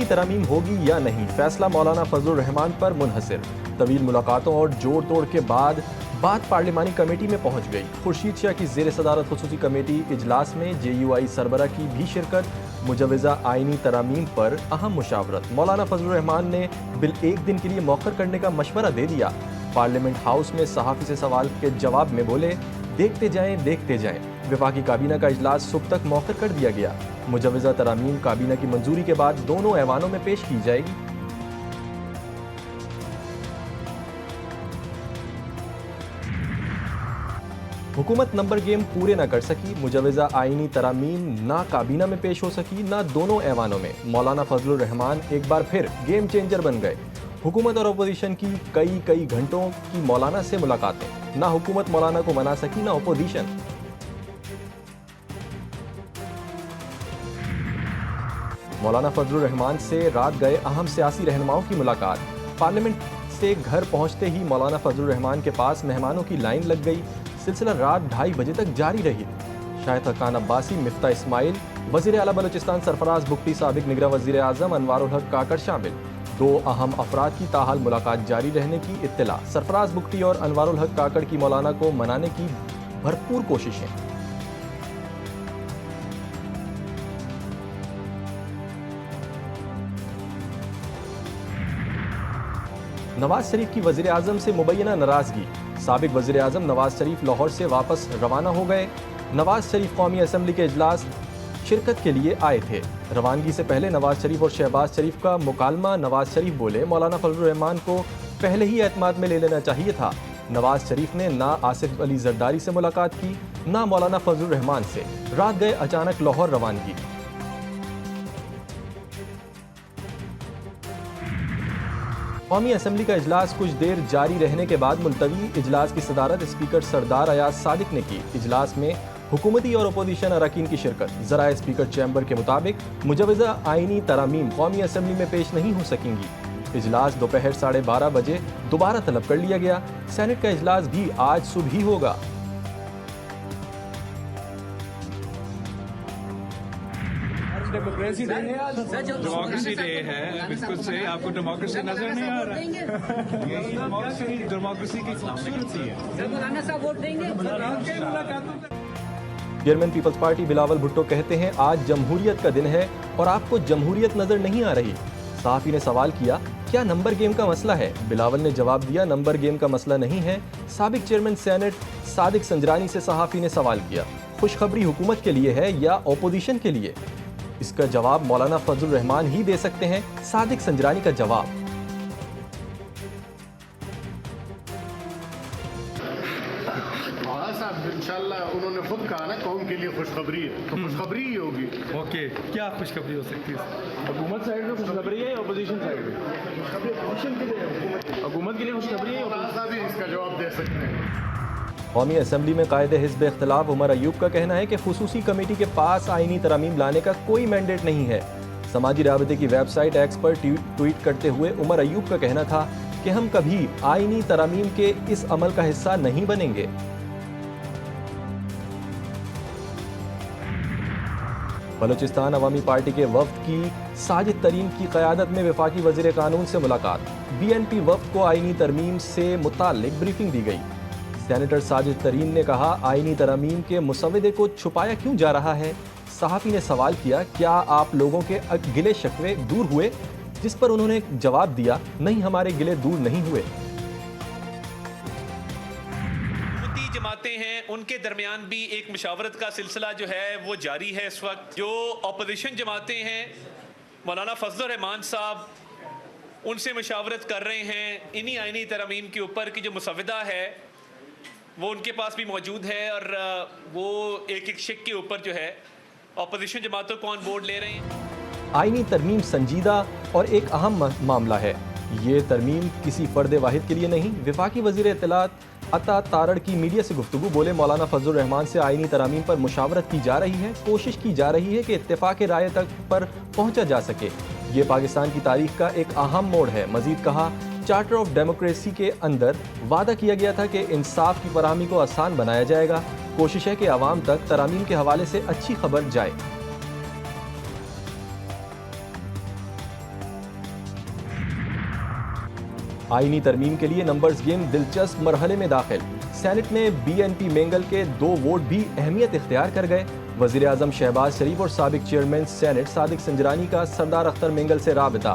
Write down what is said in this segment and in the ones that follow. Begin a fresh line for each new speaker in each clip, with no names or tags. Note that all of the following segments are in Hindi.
आईनी तरमीम होगी या नहीं, फैसला मौलाना फजलुर रहमान पर मुनहसर। तवील मुलाकातों और जोड़ तोड़ के बाद बात पार्लिमानी कमेटी में पहुंच गई। खुर्शीद शाह की ज़ेर सदारत खुसूसी कमेटी इजलास में JUI सरबरा की भी शिरकत। मुजवज़ा आईनी तरामीम पर अहम मुशावरत। मौलाना फजलुर रहमान ने बिल 1 दिन के लिए मौखर करने का मशवरा दे दिया। पार्लियामेंट हाउस में सहाफ़ी से सवाल के जवाब में बोले, देखते जाएं। वफाकी काबीना का इजलास सुबह तक मौखर कर दिया गया। मुजवज़ा तरामीम काबीना की मंजूरी के बाद दोनों ऐवानों में पेश की जाएगी। हुकूमत नंबर गेम पूरे न कर सकी। मुजवज़ा आईनी तरामीम ना काबीना में पेश हो सकी ना दोनों ऐवानों में। मौलाना फजलुर रहमान एक बार फिर गेम चेंजर बन गए। हुकूमत और अपोजिशन की कई घंटों की मौलाना से मुलाकातें। ना हुकूमत मौलाना को मना सकी ना अपोजिशन। मौलाना फजलुर रहमान से रात गए अहम सियासी रहनुमाओं की मुलाकात। पार्लियामेंट से घर पहुंचते ही मौलाना फजलुर रहमान के पास मेहमानों की लाइन लग गई। सिलसिला रात 2:30 बजे तक जारी रही। शाहिद खान अब्बासी, मिफ्ता इस्माइल, वज़ीर आला बलूचिस्तान सरफराज बुगटी, साबिक निगरान वज़ीर आज़म अनवारुल हक काकड़ शामिल। 2 अहम अफराद की ताहाल मुलाकात जारी रहने की इत्तला। सरफराज बुगटी और अनवारुल हक काकड़ की मौलाना को मनाने की भरपूर कोशिशें। नवाज शरीफ की वज़ीर आज़म से मुबैना नाराज़गी। साबिक वज़ीर आज़म नवाज शरीफ लाहौर से वापस रवाना हो गए। नवाज शरीफ कौमी असम्बली के इजलास शिरकत के लिए आए थे। रवानगी से पहले नवाज शरीफ और शहबाज शरीफ का मुकालमा। नवाज शरीफ बोले, मौलाना फजलुर रहमान को पहले ही एतमाद में ले लेना चाहिए था। नवाज शरीफ ने ना आसिफ अली जरदारी से मुलाकात की ना मौलाना फजलुर रहमान से। रात गए अचानक लाहौर रवानगी। कौमी असम्बली का इजलास कुछ देर जारी रहने के बाद मुलतवी। इजलास की सदारत स्पीकर सरदार अयाज सादिक ने की। इजलास में हुकूमती और अपोजिशन अरकान की शिरकत। ज़राए स्पीकर चैम्बर के मुताबिक मुजवज़ा आईनी तरामीम कौमी असम्बली में पेश नहीं हो सकेंगी। इजलास दोपहर 12:30 बजे दोबारा तलब कर लिया गया। सेनेट का इजलास भी आज सुबह ही होगा।
डेमोक्रेसी डे है आज, डेमोक्रेसी डे है, बिल्कुल से आपको डेमोक्रेसी नजर नहीं आ रहा है। यही डेमोक्रेसी की खूबसूरती है।
Chairman Peoples Party Bilawal Bhutto कहते हैं, आज जमहूरियत का दिन है और आपको जमहूरियत नजर नहीं आ रही। सहाफी ने सवाल किया, क्या नंबर गेम का मसला है? बिलावल ने जवाब दिया, नंबर गेम का मसला नहीं है। साबिक चेयरमैन सेनेट सादिक संजरानी से सहाफी ने सवाल किया, खुशखबरी हुकूमत के लिए है या अपोजिशन के लिए? इसका जवाब मौलाना फजलुर रहमान ही दे सकते हैं। सादिक संजरानी का जवाब,
इंशाल्लाह उन्होंने खुद कहा ना, कौम के लिए खुशखबरी है तो खुशखबरी ही होगी।
ओके, क्या खुशखबरी हो सकती है?
हुकूमत साइड में खुशखबरी है, अपोजिशन साइड में अपोजिशन के लिए, हुकूमत के लिए खुशखबरी है। और भी इसका जवाब दे सकते हैं।
कौमी असम्बली में कायदे हिज़्ब इख्तिलाफ उमर अयूब का कहना है कि खुसूसी कमेटी के पास आईनी तरमीम लाने का कोई मैंडेट नहीं है। समाजी राबते की वेबसाइट एक्स पर ट्वीट करते हुए उमर अयूब का कहना था कि हम कभी आईनी तरमीम के इस अमल का हिस्सा नहीं बनेंगे। बलूचिस्तान अवामी पार्टी के वफ्द की साजिद तरीन की क़यादत में वफाकी वज़ीर कानून से मुलाकात। BNP वफ्द को आईनी तरमीम से मुताल्लिक ब्रीफिंग दी गई। सेनेटर साजिद तरीन ने कहा, आईनी तरमीम के मुसव्वदे को छुपाया क्यों जा रहा है? सहाफ़ी ने सवाल किया, क्या आप लोगों के गिले शिकवे दूर हुए? जिस पर उन्होंने जवाब दिया, नहीं, हमारे गिले दूर नहीं हुए।
जमातें हैं उनके दरमियान भी एक मुशावरत का सिलसिला जो है वो जारी है। इस वक्त जो अपोजिशन जमातें हैं, मौलाना फजलुर रहमान साहब उनसे मुशावरत कर रहे हैं। इन्हीं आईनी तरमीम के ऊपर की जो मुसव्वदा है वो उनके पास भी मौजूद है और वो एक शिक के ऊपर जो है अपोजिशन जमातों को ऑन बोर्ड ले रहे हैं।
आईनी तरमीम संजीदा और एक अहम मामला है। ये तरमीम किसी फ़र्द वाहिद के लिए नहीं। वफाकी वज़ीर इत्तलात अता तारड़ की मीडिया से गुफ्तगू। बोले, मौलाना फजलुर रहमान से आईनी तरामीम पर मुशावरत की जा रही है। कोशिश की जा रही है कि इत्तेफाक राय तक पर पहुँचा जा सके। ये पाकिस्तान की तारीख का एक अहम मोड़ है। मज़ीद कहा, चार्टर ऑफ डेमोक्रेसी के अंदर वादा किया गया था कि इंसाफ की फराहमी को आसान बनाया जाएगा। कोशिश है कि आवाम तक तरामीम के हवाले से अच्छी खबर जाए। आईनी तरमीम के लिए नंबर्स गेम दिलचस्प मरहले में दाखिल। सेनेट में बीएनपी मेंगल के 2 वोट भी अहमियत इख्तियार कर गए। वज़ीर आज़म शहबाज शरीफ और साबिक चेयरमैन सेनेट सादिक संजरानी का सरदार अख्तर मेंगल से राबता।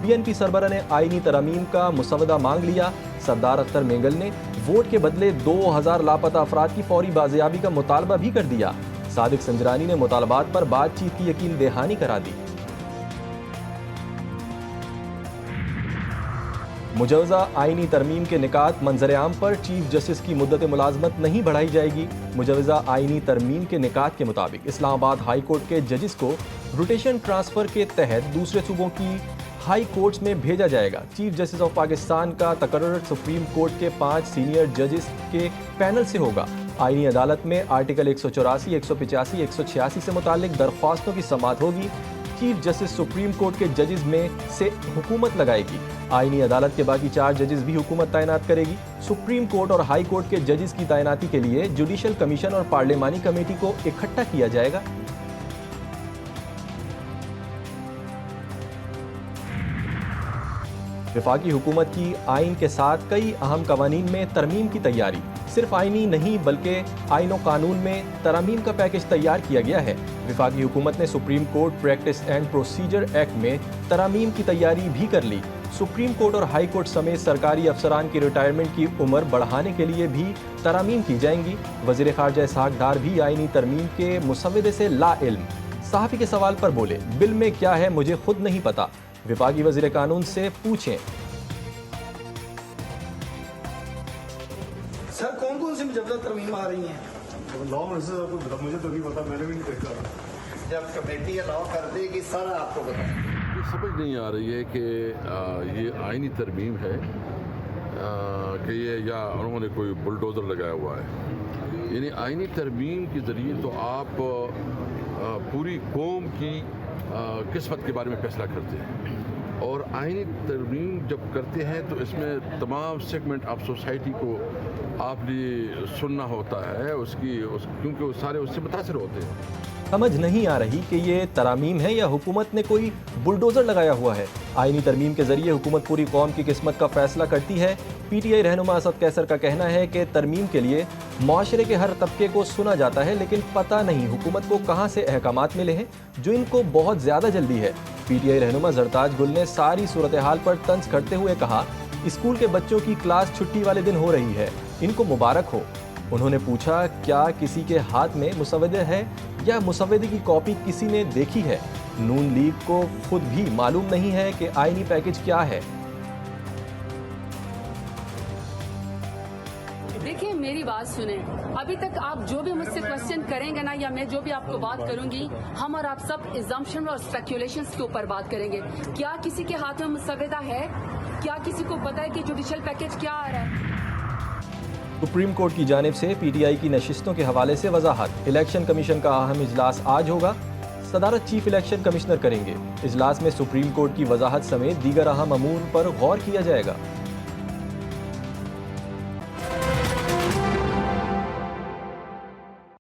बीएनपी सरबरा ने आईनी तरमीम का मुसवदा मांग लिया। सरदार अख्तर मेंगल ने वोट के बदले 2000 लापता अफराद की फौरी बाजियाबी का मुतालबा भी कर दिया। सादिक संजरानी ने मुतालबात पर बातचीत की यकीन दहानी करा दी। मुजवजा आईनी तरमीम के निकात मंजर आम पर चीफ जस्टिस की मुद्दत मुलाजमत नहीं बढ़ाई जाएगी। मुजवजा आईनी तरमीम के निकात के मुताबिक इस्लामाबाद हाई कोर्ट के जजिस को रोटेशन ट्रांसफर के तहत दूसरे सूबों की हाई कोर्ट्स में भेजा जाएगा। चीफ जस्टिस ऑफ पाकिस्तान का तकर्रुर सुप्रीम कोर्ट के 5 सीनियर जजिस के पैनल से होगा। आईनी अदालत में आर्टिकल 184, 185, 186 से मुताल्लिक दरख्वास्तों की समाअत होगी। चीफ जस्टिस सुप्रीम कोर्ट के जजिस में से हुकूमत लगाएगी। आईनी अदालत के बाकी 4 जजिस भी हुकूमत तैनात करेगी। सुप्रीम कोर्ट और हाई कोर्ट के जजिस की तैनाती के लिए जुडिशल कमीशन और पार्लिमानी कमेटी को इकट्ठा किया जाएगा। वफाकी हुकूमत की आइन के साथ कई अहम कवानीन में तरमीम की तैयारी। सिर्फ आइनी नहीं बल्कि आइन और कानून में तरमीम का पैकेज तैयार किया गया है। वफाकी हुकूमत ने supreme court practice and procedure act में तरमीम की तैयारी भी कर ली। सुप्रीम कोर्ट और हाई कोर्ट समेत सरकारी अफसरान की रिटायरमेंट की उम्र बढ़ाने के लिए भी तरमीम की जाएंगी। वज़ीर ख़ारजा इसहाक़ डार भी आइनी तरमीम के मुसव्वदे से ला इल्म। सहाफ़ी के सवाल पर बोले, बिल में क्या है मुझे खुद नहीं पता, विभागीय वज़ीर कानून से पूछें।
सर कौन कौन सी मुजवजा तरमीम आ रही हैं?
लॉ मिनिस्टर आपको मुझे तो नहीं पता, मैंने भी नहीं देखा।
जब कमेटी अलाउ कर देगी सारा आपको बताएं।
ये समझ नहीं आ रही है कि ये आइनी तरमीम है कि ये या उन्होंने कोई बुलडोज़र लगाया हुआ है। यानी आइनी तरमीम के ज़रिए तो आप पूरी कौम की किस्मत के बारे में फैसला करते हैं, और आइनी तरमीम जब करते हैं तो इसमें तमाम सेगमेंट ऑफ सोसाइटी को आपने सुनना होता है क्योंकि वो सारे उससे मुतासिर होते हैं।
समझ नहीं आ रही कि ये तरामीम है या हुकूमत ने कोई बुलडोज़र लगाया हुआ है। आइनी तरमीम के ज़रिए हुकूमत पूरी कौम की किस्मत का फैसला करती है। पीटीआई रहनुमा असद कैसर का कहना है कि तरमीम के लिए माशरे के हर तबके को सुना जाता है, लेकिन पता नहीं हुकूमत को कहाँ से अहकामात मिले हैं जो इनको बहुत ज़्यादा जल्दी है। पीटीआई रहनुमा जरताज गुल ने सारी सूरत हाल पर तंज करते हुए कहा, स्कूल के बच्चों की क्लास छुट्टी वाले दिन हो रही है, इनको मुबारक हो। उन्होंने पूछा, क्या किसी के हाथ में मुसव्वदे है या मुसव्वदे की कॉपी किसी ने देखी है? नून लीग को खुद भी मालूम नहीं है कि आईनी पैकेज क्या है।
देखिए मेरी बात सुने, अभी तक आप जो भी मुझसे क्वेश्चन करेंगे ना, या मैं जो भी आपको बात करूंगी, हम और आप सब इज़म्पशन और स्पेक्यूलेशंस के ऊपर बात करेंगे। क्या किसी के हाथ में मुसव्वदा है? क्या किसी को पता है कि जुडिशल पैकेज क्या आ रहा है?
सुप्रीम कोर्ट की जानिब से पीटीआई की नशिस्तों के हवाले से वजाहत। इलेक्शन कमीशन का अहम इजलास आज होगा। सदारत चीफ इलेक्शन कमिश्नर करेंगे। इजलास में सुप्रीम कोर्ट की वजाहत समेत दीगर अहम अमूर पर गौर किया जाएगा।